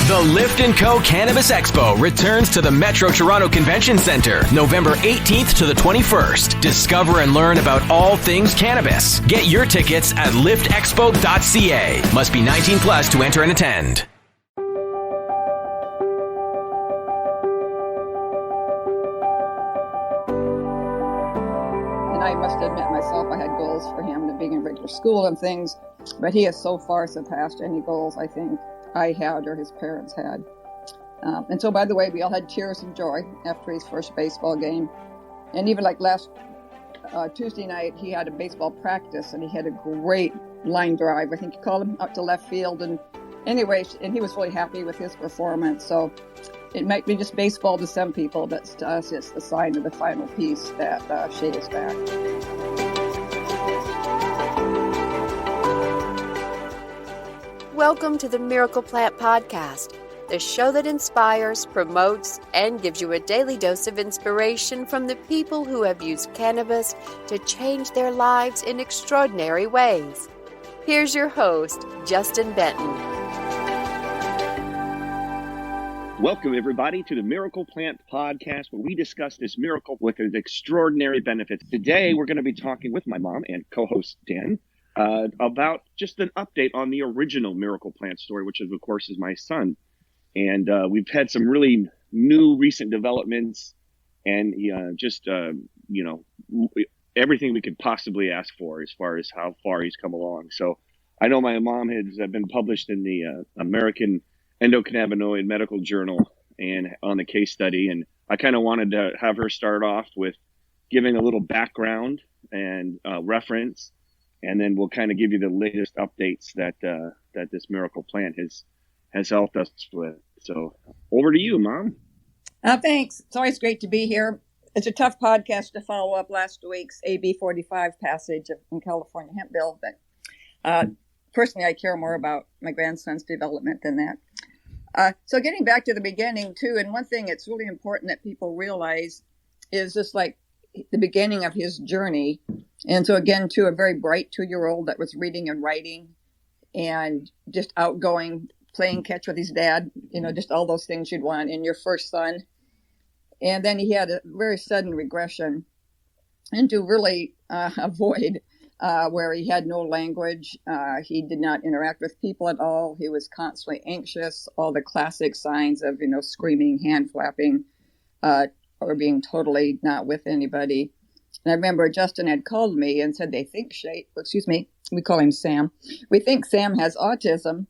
The Lift & Co. Cannabis Expo returns to the Metro Toronto Convention Centre, November 18th to the 21st. Discover and learn about all things cannabis. Get your tickets at liftexpo.ca. Must be 19 plus to enter and attend. And I must admit myself, I had goals for him to being in regular school and things, but he has so far surpassed any goals I think I had or his parents had. And so, by the way, we all had tears of joy after his first baseball game. And even like last Tuesday night, he had a baseball practice and he had a great line drive. I think he called him out to left field. And anyways, and he was really happy with his performance. So it might be just baseball to some people, but to us, it's the sign of the final piece that Shay is back. Welcome to the Miracle Plant Podcast, the show that inspires, promotes, and gives you a daily dose of inspiration from the people who have used cannabis to change their lives in extraordinary ways. Here's your host, Justin Benton. Welcome, everybody, to the Miracle Plant Podcast, where we discuss this miracle with its extraordinary benefits. Today, we're going to be talking with my mom and co-host Dan about just an update on the original Miracle Plant story, which, of course, is my son. And we've had some really new recent developments and everything we could possibly ask for as far as how far he's come along. So I know my mom has been published in the American Endocannabinoid Medical Journal and on the case study. And I kind of wanted to have her start off with giving a little background and reference. And then we'll kind of give you the latest updates that this miracle plant has helped us with. So over to you, Mom. Thanks. It's always great to be here. It's a tough podcast to follow up last week's AB 45 passage in California hemp bill, but personally, I care more about my grandson's development than that. So getting back to the beginning, too, and one thing it's really important that people realize is just like the beginning of his journey. And so again, too, a very bright 2-year-old that was reading and writing and just outgoing, playing catch with his dad, just all those things you'd want in your first son. And then he had a very sudden regression into really a void where he had no language. He did not interact with people at all. He was constantly anxious, all the classic signs of, screaming, hand flapping, or being totally not with anybody. And I remember Justin had called me and said, we call him Sam. We think Sam has autism.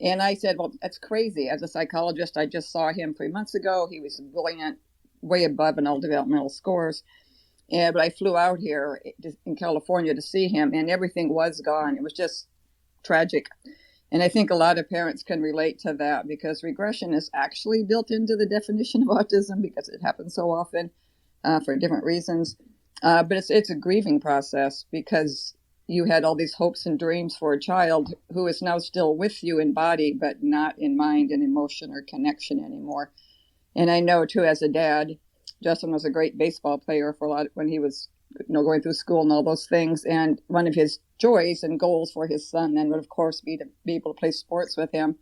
And I said, well, that's crazy. As a psychologist, I just saw him 3 months ago. He was brilliant, way above in all developmental scores. But I flew out here in California to see him, and everything was gone. It was just tragic. And I think a lot of parents can relate to that because regression is actually built into the definition of autism because it happens so often for different reasons. But it's a grieving process because you had all these hopes and dreams for a child who is now still with you in body, but not in mind and emotion or connection anymore. And I know, too, as a dad, Justin was a great baseball player for a lot when he was, going through school and all those things. And one of his joys and goals for his son then would, of course, be to be able to play sports with him.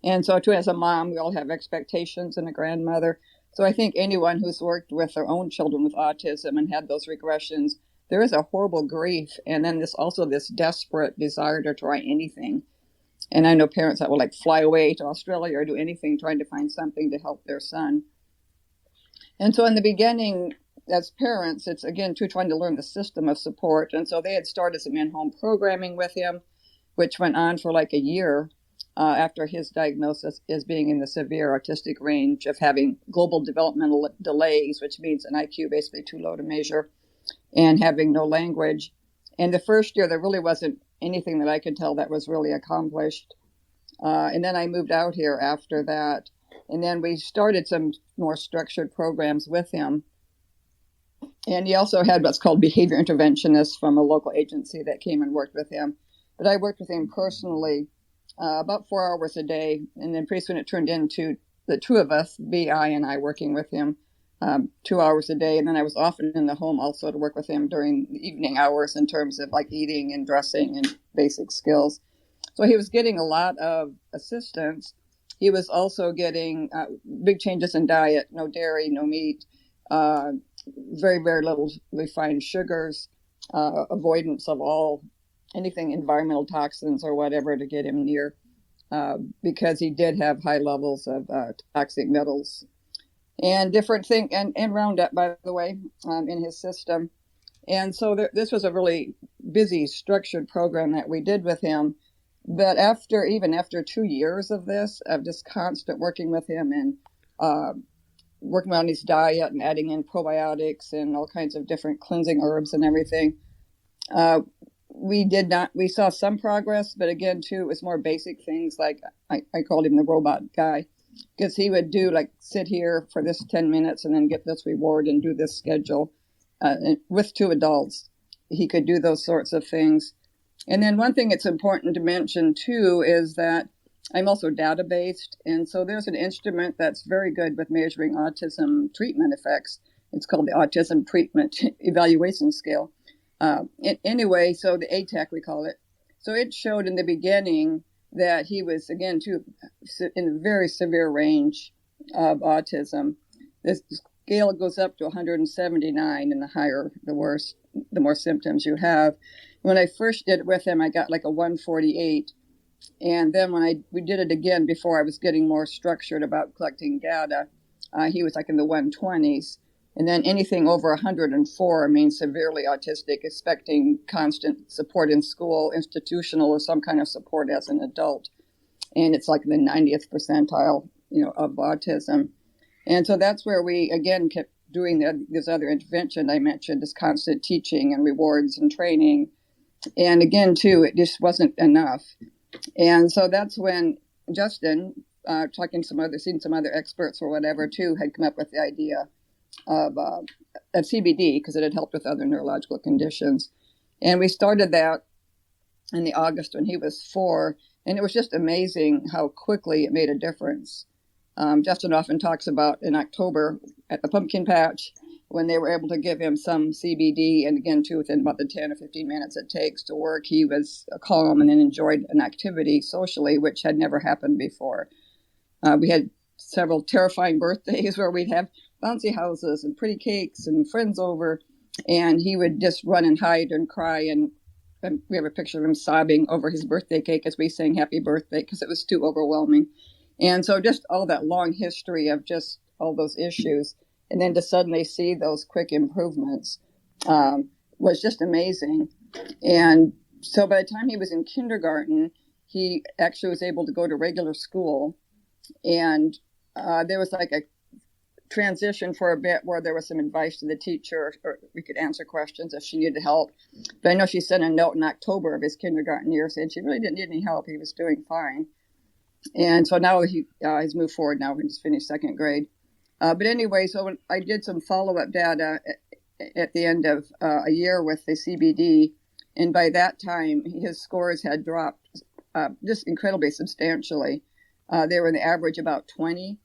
And so, too, as a mom, we all have expectations and a grandmother. So I think anyone who's worked with their own children with autism and had those regressions, there is a horrible grief. And then this desperate desire to try anything. And I know parents that will fly away to Australia or do anything trying to find something to help their son. And so in the beginning, as parents, it's again, too, trying to learn the system of support. And so they had started some in-home programming with him, which went on for a year after his diagnosis as being in the severe autistic range of having global developmental delays, which means an IQ basically too low to measure, and having no language. And the first year, there really wasn't anything that I could tell that was really accomplished. And then I moved out here after that. And then we started some more structured programs with him. And he also had what's called behavior interventionists from a local agency that came and worked with him. But I worked with him personally about 4 hours a day. And then pretty soon it turned into the two of us, BI and I, working with him 2 hours a day. And then I was often in the home also to work with him during the evening hours in terms of eating and dressing and basic skills. So he was getting a lot of assistance. he was also getting big changes in diet: no dairy, no meat, very, very little refined sugars, avoidance of all anything environmental toxins or whatever to get him near, because he did have high levels of toxic metals and different things, and Roundup, by the way, in his system. And so this was a really busy, structured program that we did with him. But even after 2 years of this, of just constant working with him and working on his diet and adding in probiotics and all kinds of different cleansing herbs and everything, we saw some progress, but again, too, it was more basic things like I called him the robot guy, because he would do like sit here for this 10 minutes and then get this reward and do this schedule with 2 adults. He could do those sorts of things. And then one thing it's important to mention, too, is that I'm also data-based. And so there's an instrument that's very good with measuring autism treatment effects. It's called the Autism Treatment Evaluation Scale. Anyway, so the ATAC, we call it. So it showed in the beginning that he was, again, too, in a very severe range of autism. This scale goes up to 179, and the higher, the worse, the more symptoms you have. When I first did it with him, I got like a 148. And then when we did it again before I was getting more structured about collecting data, he was like in the 120s. And then anything over 104 means severely autistic, expecting constant support in school, institutional, or some kind of support as an adult. And it's like the 90th percentile, of autism. And so that's where we, again, kept doing this other intervention I mentioned, this constant teaching and rewards and training. And again, too, it just wasn't enough. And so that's when Justin, seeing some other experts or whatever, too, had come up with the idea of CBD, because it had helped with other neurological conditions. And we started that in the August when he was 4, and it was just amazing how quickly it made a difference. Justin often talks about in October at the pumpkin patch when they were able to give him some CBD, and again, too, within about the 10 or 15 minutes it takes to work, he was calm and then enjoyed an activity socially, which had never happened before. We had several terrifying birthdays where we'd have bouncy houses and pretty cakes and friends over, and he would just run and hide and cry, and we have a picture of him sobbing over his birthday cake as we sang happy birthday because it was too overwhelming. And so just all that long history of just all those issues, and then to suddenly see those quick improvements was just amazing. And so by the time he was in kindergarten, he actually was able to go to regular school, and there was like a transition for a bit where there was some advice to the teacher, or we could answer questions if she needed help. But I know she sent a note in October of his kindergarten year saying she really didn't need any help. He was doing fine. And so now he's moved forward now. He's finished 2nd grade. But anyway, so when I did some follow-up data at the end of a year with the CBD, and by that time, his scores had dropped just incredibly substantially. They were in the average about 20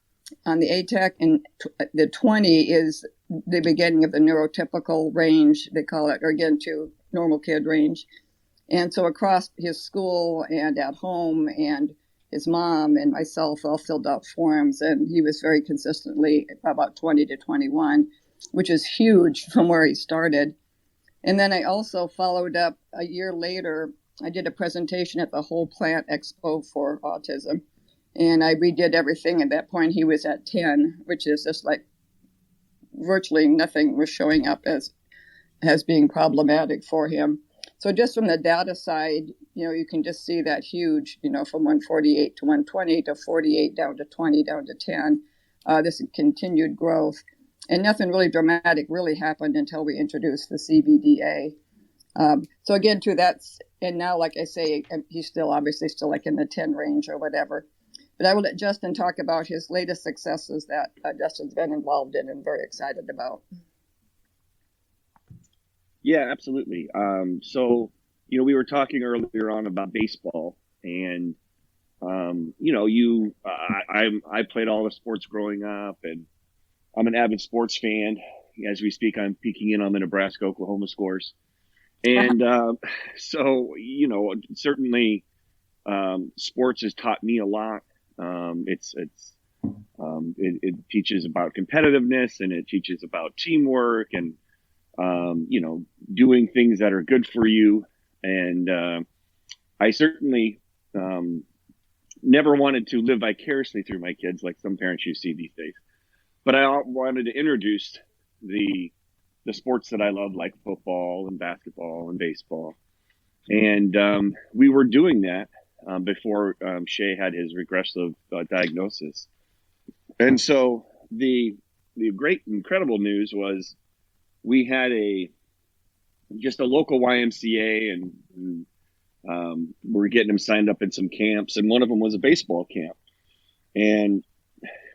on the ATAC, and the 20 is the beginning of the neurotypical range, they call it, or again, to normal kid range. And so across his school and at home, and his mom and myself all filled out forms, and he was very consistently about 20 to 21, which is huge from where he started. And then I also followed up a year later. I did a presentation at the Whole Plant Expo for Autism, and I redid everything. At that point, he was at 10, which is just like virtually nothing was showing up as being problematic for him. So just from the data side, you can just see that huge, from 148 to 120 to 48 down to 20 down to 10, this continued growth. And nothing really dramatic really happened until we introduced the CBDA. So again, too, and now, like I say, he's still obviously still like in the 10 range or whatever. But I will let Justin talk about his latest successes that Justin's been involved in and very excited about. Yeah, absolutely. So, we were talking earlier on about baseball, and, I played all the sports growing up, and I'm an avid sports fan. As we speak, I'm peeking in on the Nebraska-Oklahoma scores. And so, certainly sports has taught me a lot. It teaches about competitiveness, and it teaches about teamwork, and doing things that are good for you. And I certainly never wanted to live vicariously through my kids like some parents you see these days. But I wanted to introduce the sports that I love, like football and basketball and baseball. And we were doing that before Shay had his regressive diagnosis. And so the great, incredible news was we had just a local YMCA, and we're getting them signed up in some camps, and one of them was a baseball camp. And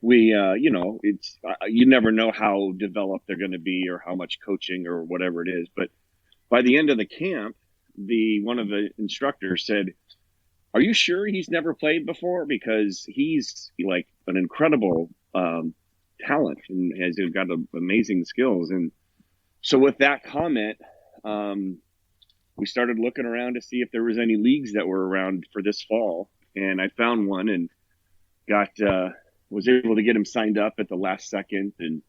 we, it's you never know how developed they're going to be or how much coaching or whatever it is. But by the end of the camp, one of the instructors said, "Are you sure he's never played before? Because he's like an incredible talent and has got amazing skills." And so with that comment, we started looking around to see if there was any leagues that were around for this fall. And I found one and was able to get him signed up at the last second. And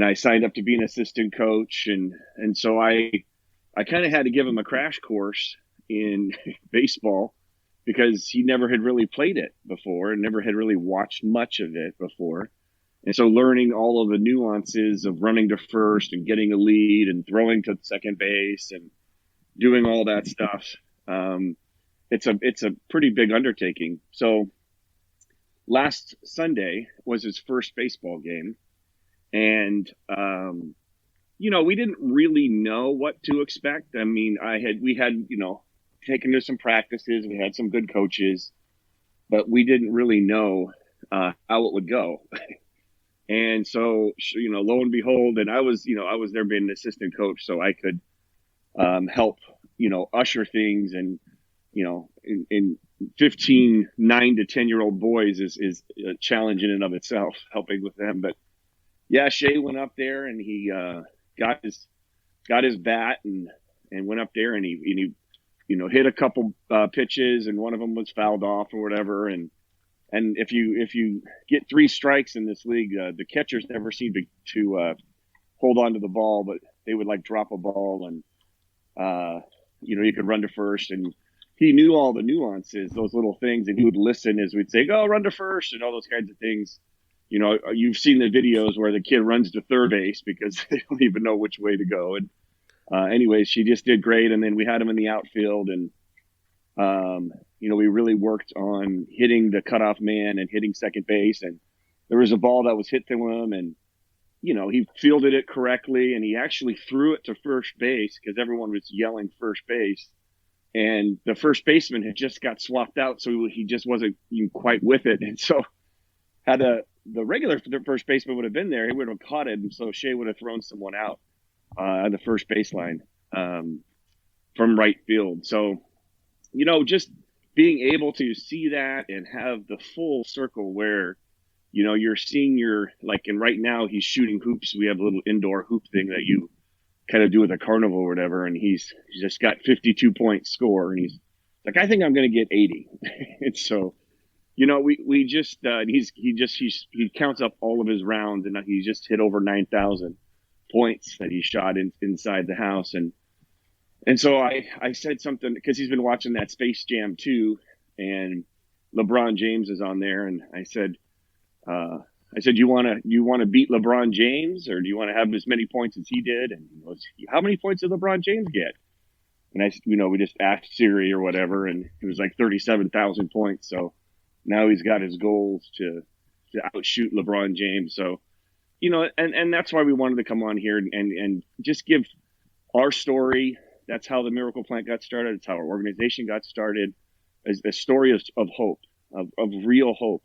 I signed up to be an assistant coach. And so I kind of had to give him a crash course in baseball, because he never had really played it before and never had really watched much of it before. And so learning all of the nuances of running to first and getting a lead and throwing to second base and doing all that stuff, it's a pretty big undertaking. So last Sunday was his first baseball game. And, we didn't really know what to expect. I mean, we had taken to some practices. We had some good coaches, but we didn't really know how it would go. And so, lo and behold, and I was there being an assistant coach, so I could help, usher things. And, in 15, 9 to 10-year-old boys is a challenge in and of itself, helping with them. But yeah, Shay went up there and he got his bat and went up there and he hit a couple pitches, and one of them was fouled off or whatever. And if you get 3 strikes in this league, the catchers never seem to hold on to the ball, but they would like drop a ball, and you could run to first. And he knew all the nuances, those little things, and he would listen as we'd say, "Go run to first," and all those kinds of things. You've seen the videos where the kid runs to third base because they don't even know which way to go. And anyways, she just did great. And then we had him in the outfield, and we really worked on hitting the cutoff man and hitting second base. And there was a ball that was hit to him, and he fielded it correctly, and he actually threw it to first base because everyone was yelling first base. And the first baseman had just got swapped out, so he just wasn't quite with it. And so had the regular first baseman would have been there, he would have caught it, and so Shay would have thrown someone out on the first baseline from right field. So, just being able to see that and have the full circle where, you're seeing and right now he's shooting hoops. We have a little indoor hoop thing that you kind of do with a carnival or whatever. And he's just got 52 point score. And he's like, "I think I'm going to get 80. And so, we just, he counts up all of his rounds, and he just hit over 9,000 points that he shot inside the house. And so I said something, because he's been watching that Space Jam 2, and LeBron James is on there. And I said, you want to beat LeBron James, or do you want to have as many points as he did? And he goes, "How many points did LeBron James get?" And I, we just asked Siri or whatever, and it was like 37,000 points. So now he's got his goals to outshoot LeBron James. So, and that's why we wanted to come on here and just give our story. That's how the Miracle Plant got started. It's how our organization got started, as a story of hope, of real hope.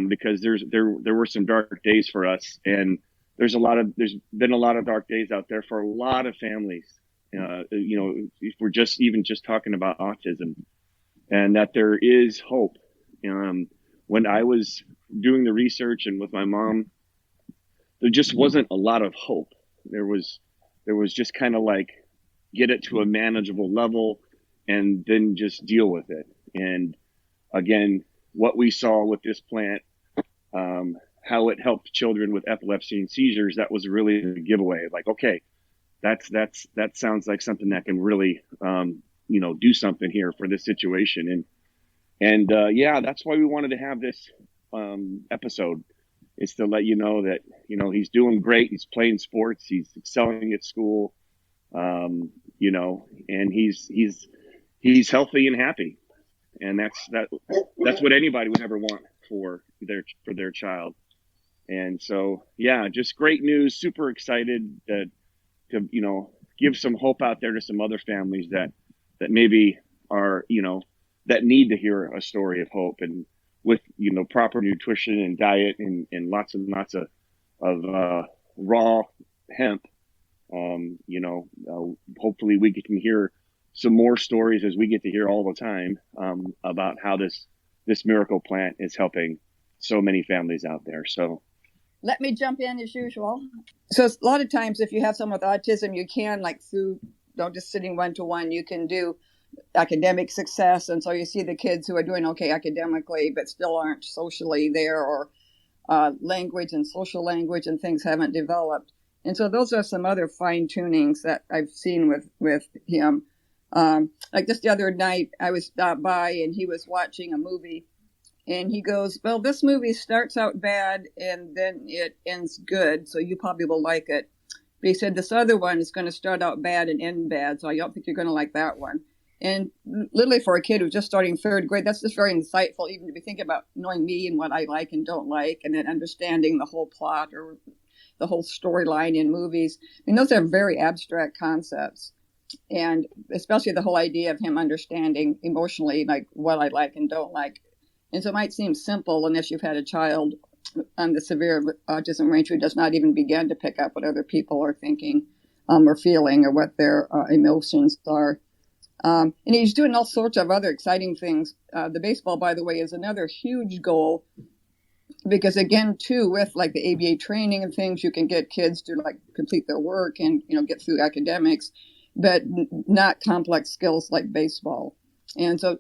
Because there were some dark days for us, and there's been a lot of dark days out there for a lot of families. If we're just talking about autism, and that there is hope. When I was doing the research and with my mom, there just wasn't a lot of hope. There was just kind of like, get it to a manageable level and then just deal with it. And again, what we saw with this plant, how it helped children with epilepsy and seizures, that was really the giveaway. Like, okay, that sounds like something that can really, do something here for this situation. And yeah, that's why we wanted to have this episode, is to let you know that, he's doing great. He's playing sports. He's excelling at school, and he's healthy and happy. And that's what anybody would ever want for their child. And so, yeah, just great news. Super excited to give some hope out there to some other families that maybe are, that need to hear a story of hope, and with, proper nutrition and diet and lots and lots of raw hemp. Hopefully we can hear some more stories, as we get to hear all the time, about how this miracle plant is helping so many families out there. So let me jump in as usual. So a lot of times if you have someone with autism, you can, like, through just sitting one-to-one, you can do academic success. And so you see the kids who are doing okay academically, but still aren't socially there, or language and social language and things haven't developed. And so those are some other fine tunings that I've seen with him. Like just the other night, I was stopped by and he was watching a movie, and he goes, well, this movie starts out bad and then it ends good, so you probably will like it. But he said, this other one is going to start out bad and end bad, so I don't think you're going to like that one. And literally for a kid who's just starting third grade, that's just very insightful, even to be thinking about knowing me and what I like and don't like, and then understanding the whole plot or the whole storyline in movies. I mean, those are very abstract concepts. And especially the whole idea of him understanding emotionally, like, what I like and don't like. And so it might seem simple unless you've had a child on the severe autism range who does not even begin to pick up what other people are thinking or feeling, or what their emotions are. And he's doing all sorts of other exciting things. The baseball, by the way, is another huge goal, because again, too, with like the ABA training and things, you can get kids to like complete their work and, get through academics, but not complex skills like baseball. And so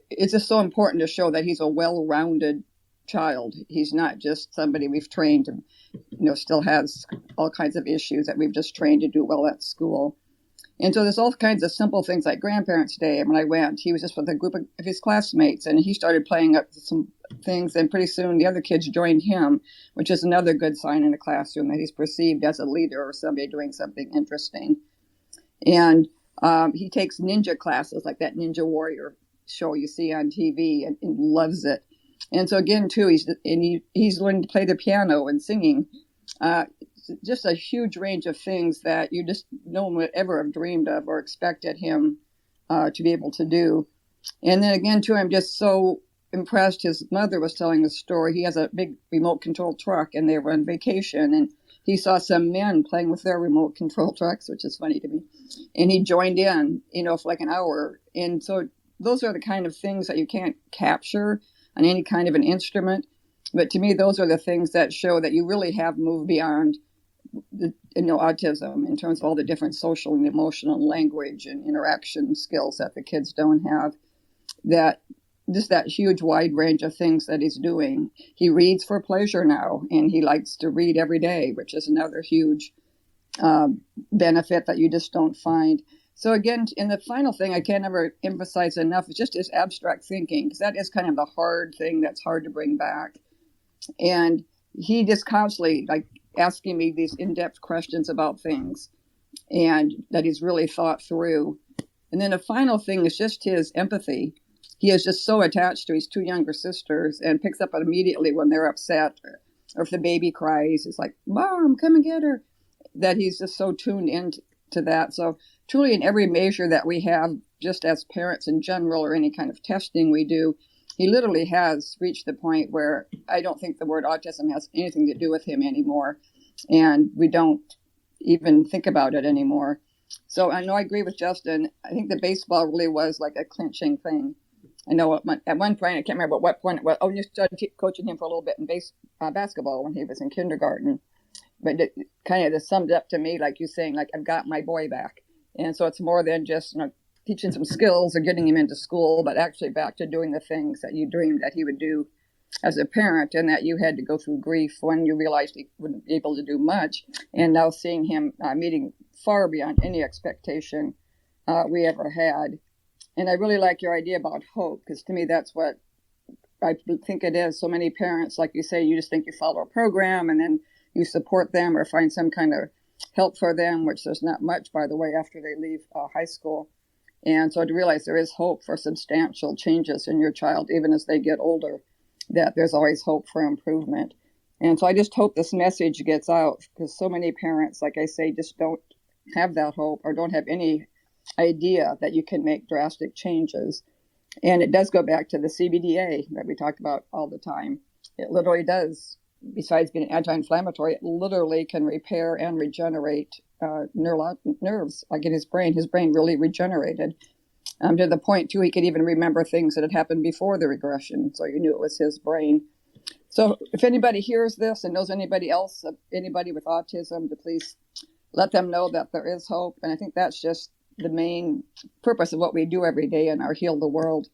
it's just so important to show that he's a well-rounded child. He's not just somebody we've trained to, still has all kinds of issues that we've just trained to do well at school. And so there's all kinds of simple things, like Grandparents' Day. And when I went, he was just with a group of his classmates, and he started playing up some things. And pretty soon the other kids joined him, which is another good sign in the classroom that he's perceived as a leader or somebody doing something interesting. And he takes ninja classes, like that Ninja Warrior show you see on TV, and loves it. And so again, too, he's learning to play the piano and singing. Just a huge range of things that no one would ever have dreamed of or expected him to be able to do. And then again, too, I'm just so impressed. His mother was telling a story. He has a big remote control truck, and they were on vacation, and he saw some men playing with their remote control trucks, which is funny to me. And he joined in, for like an hour. And so those are the kind of things that you can't capture on any kind of an instrument. But to me, those are the things that show that you really have moved beyond autism in terms of all the different social and emotional language and interaction skills that the kids don't have. That just that huge wide range of things that he's doing. He reads for pleasure now, and he likes to read every day, which is another huge benefit that you just don't find. So again, in the final thing, I can't ever emphasize enough, is just his abstract thinking, because that is kind of the hard thing that's hard to bring back. And he just constantly asking me these in-depth questions about things, and that he's really thought through. And then the final thing is just his empathy. He is just so attached to his two younger sisters and picks up immediately when they're upset, or if the baby cries, it's like, Mom, come and get her. That he's just so tuned into that. So truly, in every measure that we have, just as parents in general, or any kind of testing we do, he literally has reached the point where I don't think the word autism has anything to do with him anymore. And we don't even think about it anymore. So I know I agree with Justin. I think the baseball really was like a clinching thing. I know at one point, I can't remember at what point it was. Oh, you started coaching him for a little bit in basketball when he was in kindergarten. But it kind of just summed up to me, like you saying, like, I've got my boy back. And so it's more than just teaching some skills or getting him into school, but actually back to doing the things that you dreamed that he would do as a parent, and that you had to go through grief when you realized he wouldn't be able to do much. And now seeing him meeting far beyond any expectation we ever had. And I really like your idea about hope, because to me, that's what I think it is. So many parents, like you say, you just think you follow a program and then you support them or find some kind of help for them, which there's not much, by the way, after they leave high school. And so to realize there is hope for substantial changes in your child, even as they get older, that there's always hope for improvement. And so I just hope this message gets out, because so many parents, like I say, just don't have that hope or don't have any idea that you can make drastic changes. And it does go back to the CBDA that we talk about all the time. It literally does, besides being anti-inflammatory, it literally can repair and regenerate nerves. Like in his brain really regenerated. To the point, too, he could even remember things that had happened before the regression. So you knew it was his brain. So if anybody hears this and knows anybody else, anybody with autism, to please let them know that there is hope. And I think that's just the main purpose of what we do every day in our Heal the World.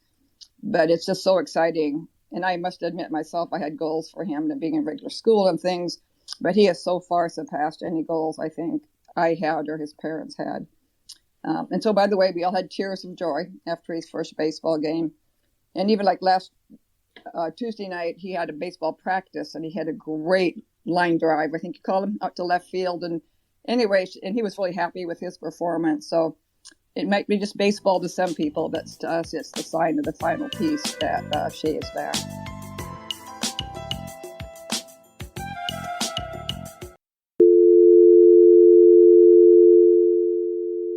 But it's just so exciting. And I must admit myself, I had goals for him to being in regular school and things. But he has so far surpassed any goals I think I had or his parents had. And so, by the way, we all had tears of joy after his first baseball game. And even like last Tuesday night, he had a baseball practice and he had a great line drive, I think you call him, out to left field. And anyway, and he was really happy with his performance. So it might be just baseball to some people, but to us, it's the sign of the final piece that Shay is back.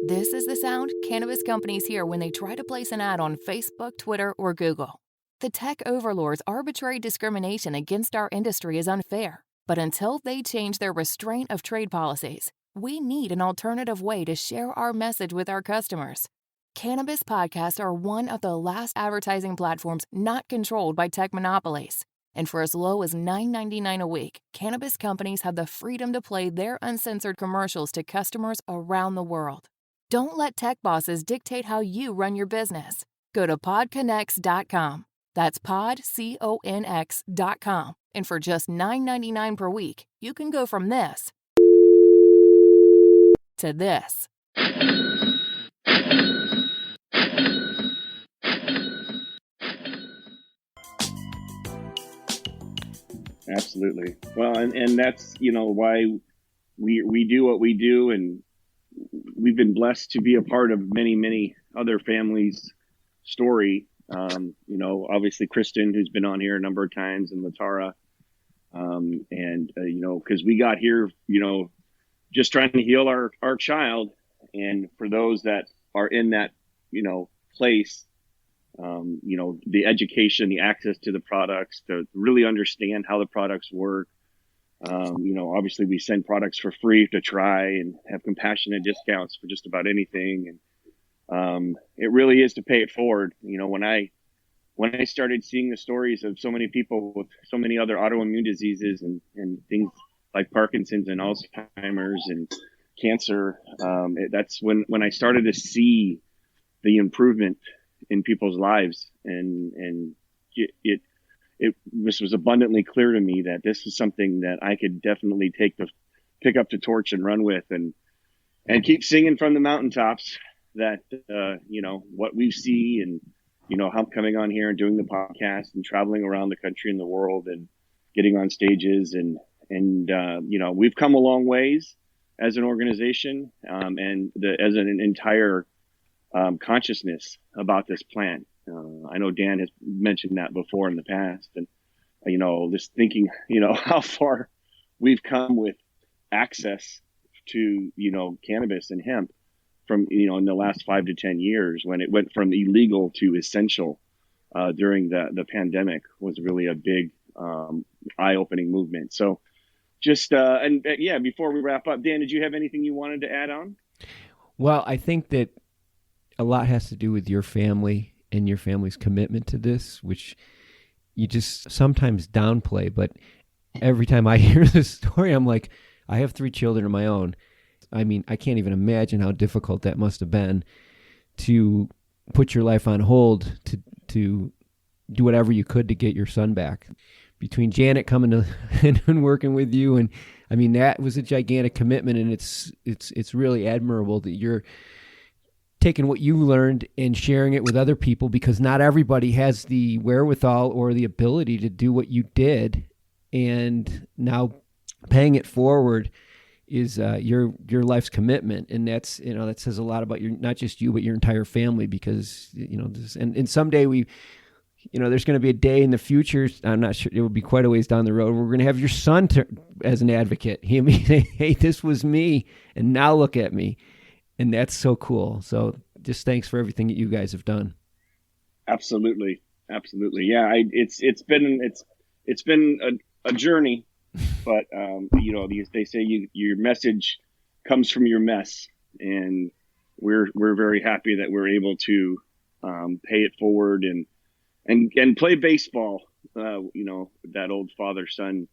This is the sound cannabis companies hear when they try to place an ad on Facebook, Twitter, or Google. The tech overlords' arbitrary discrimination against our industry is unfair, but until they change their restraint of trade policies, we need an alternative way to share our message with our customers. Cannabis podcasts are one of the last advertising platforms not controlled by tech monopolies. And for as low as $9.99 a week, cannabis companies have the freedom to play their uncensored commercials to customers around the world. Don't let tech bosses dictate how you run your business. Go to PodCONX.com. That's PodCONX.com. And for just $9.99 per week, you can go from this to this. Absolutely. Well, and that's, why we do what we do, and we've been blessed to be a part of many, many other families' story. Obviously Kristen, who's been on here a number of times, and Latara, because we got here, just trying to heal our child. And for those that are in that, place, the education, the access to the products, to really understand how the products work. Obviously we send products for free to try and have compassionate discounts for just about anything. And it really is to pay it forward. When I started seeing the stories of so many people with so many other autoimmune diseases and things like Parkinson's and Alzheimer's and cancer, that's when I started to see the improvement in people's lives. And it was abundantly clear to me that this is something that I could definitely pick up the torch and run with, and keep singing from the mountaintops that, what we see, and, how coming on here and doing the podcast and traveling around the country and the world and getting on stages and we've come a long ways as an organization, and as an entire consciousness about this plant. I know Dan has mentioned that before in the past, and just thinking, how far we've come with access to, cannabis and hemp from, in the last 5 to 10 years, when it went from illegal to essential during the pandemic, was really a big eye-opening movement. So just, before we wrap up, Dan, did you have anything you wanted to add on? Well, I think that a lot has to do with your family and your family's commitment to this, which you just sometimes downplay. But every time I hear this story, I'm like, I have 3 children of my own. I mean, I can't even imagine how difficult that must have been to put your life on hold to do whatever you could to get your son back. Between Janet coming to and working with you, and I mean that was a gigantic commitment, and it's really admirable that you're taking what you learned and sharing it with other people, because not everybody has the wherewithal or the ability to do what you did, and now paying it forward is your life's commitment, and that's, that says a lot about your, not just you but your entire family, because this, and someday there's going to be a day in the future, I'm not sure, it will be quite a ways down the road, we're going to have your son as an advocate. He may say, hey, this was me, and now look at me. And that's so cool. So just thanks for everything that you guys have done. Absolutely. Yeah. It's been a journey, but they say your message comes from your mess, and we're very happy that we're able to pay it forward and play baseball, that old father-son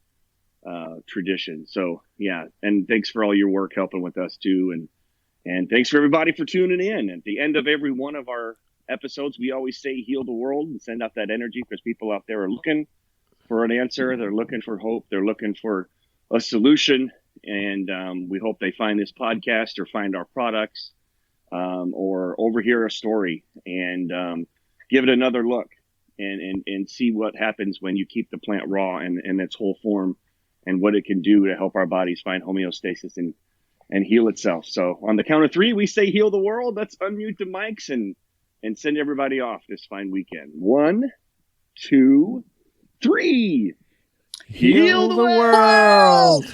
tradition. So yeah, and thanks for all your work helping with us too, and thanks for everybody for tuning in. At the end of every one of our episodes, we always say heal the world and send out that energy, because people out there are looking for an answer, they're looking for hope, they're looking for a solution, and we hope they find this podcast or find our products or overhear a story and give it another look. And see what happens when you keep the plant raw and in its whole form, and what it can do to help our bodies find homeostasis and heal itself. So on the count of 3, we say heal the world. Let's unmute the mics and send everybody off this fine weekend. 1, 2, 3. Heal the world.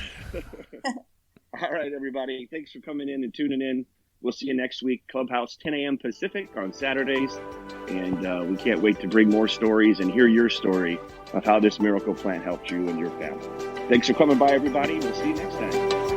All right, everybody. Thanks for coming in and tuning in. We'll see you next week, Clubhouse, 10 a.m. Pacific on Saturdays. And we can't wait to bring more stories and hear your story of how this miracle plant helped you and your family. Thanks for coming by, everybody. We'll see you next time.